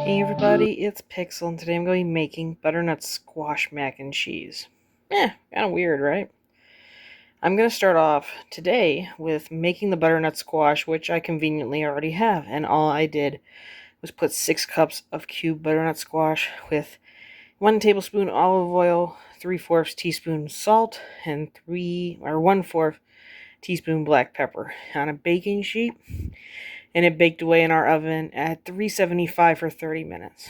Hey everybody, it's Pixel, and today I'm going to be making butternut squash mac and cheese. Kind of weird, right? I'm going to start off today with making the butternut squash, which I conveniently already have, and all I did was put 6 cups of cubed butternut squash with 1 tablespoon olive oil, 3/4 teaspoon salt, and 1/4 teaspoon black pepper on a baking sheet, and it baked away in our oven at 375 for 30 minutes.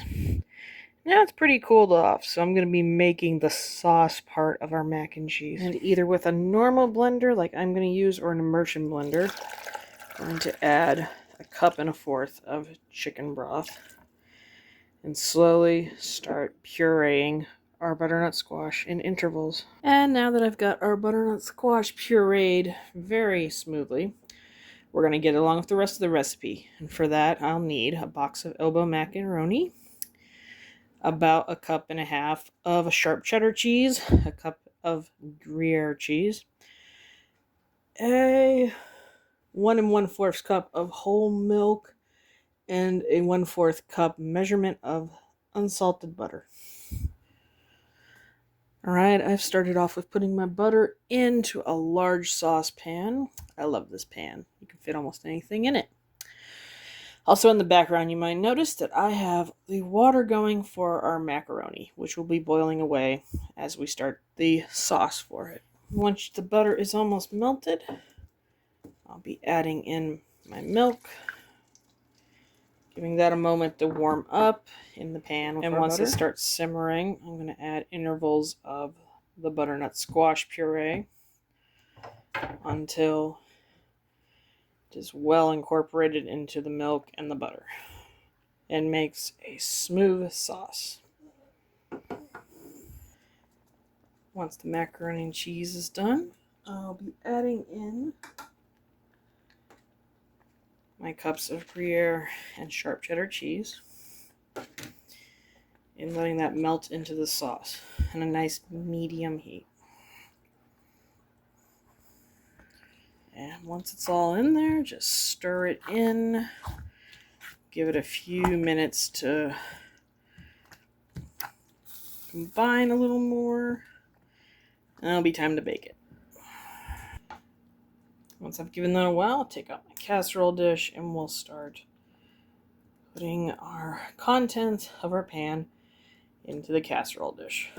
Now it's pretty cooled off, so I'm going to be making the sauce part of our mac and cheese. And either with a normal blender, like I'm going to use, or an immersion blender, I'm going to add 1.25 cups of chicken broth and slowly start pureeing our butternut squash in intervals. And now that I've got our butternut squash pureed very smoothly, we're going to get along with the rest of the recipe. And for that, I'll need a box of elbow macaroni, about 1.5 cups of sharp cheddar cheese, 1 cup of gruyere cheese, a 1 1/4 cup of whole milk, and a 1/4 cup measurement of unsalted butter. Alright, I've started off with putting my butter into a large saucepan. I love this pan. You can fit almost anything in it. Also in the background, you might notice that I have the water going for our macaroni, which will be boiling away as we start the sauce for it. Once the butter is almost melted, I'll be adding in my milk, giving that a moment to warm up in the pan. And once it starts simmering, I'm going to add intervals of the butternut squash puree until is well incorporated into the milk and the butter and makes a smooth sauce. Once the macaroni and cheese is done, I'll be adding in my cups of gruyere and sharp cheddar cheese and letting that melt into the sauce on a nice medium heat. And once it's all in there, just stir it in. Give it a few minutes to combine a little more. And it'll be time to bake it. Once I've given that a while, I'll take out my casserole dish and we'll start putting our contents of our pan into the casserole dish.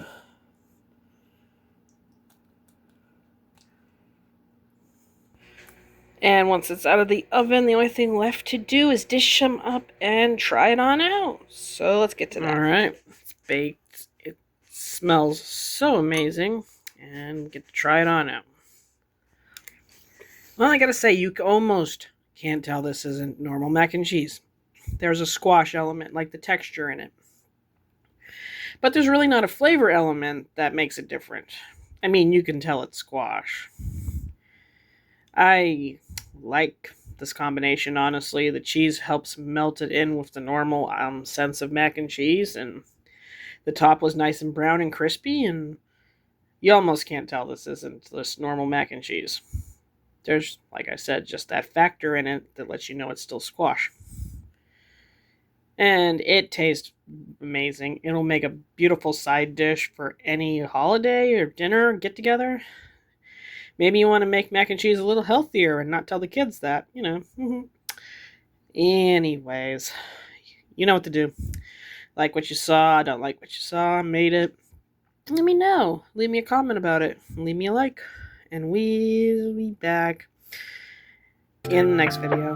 And once it's out of the oven, the only thing left to do is dish them up and try it on out. So let's get to that. Alright, it's baked. It smells so amazing. And get to try it on out. Well, I gotta say, you almost can't tell this isn't normal mac and cheese. There's a squash element, like the texture in it. But there's really not a flavor element that makes it different. I mean, you can tell it's squash. I like this combination, honestly. The cheese helps melt it in with the normal sense of mac and cheese, and the top was nice and brown and crispy, and you almost can't tell this isn't this normal mac and cheese. There's, like I said, just that factor in it that lets you know it's still squash. And it tastes amazing. It'll make a beautiful side dish for any holiday or dinner get-together. Maybe you want to make mac and cheese a little healthier and not tell the kids that, you know. Anyways, you know what to do. Like what you saw, don't like what you saw, made it. Let me know. Leave me a comment about it. Leave me a like. And we'll be back in the next video.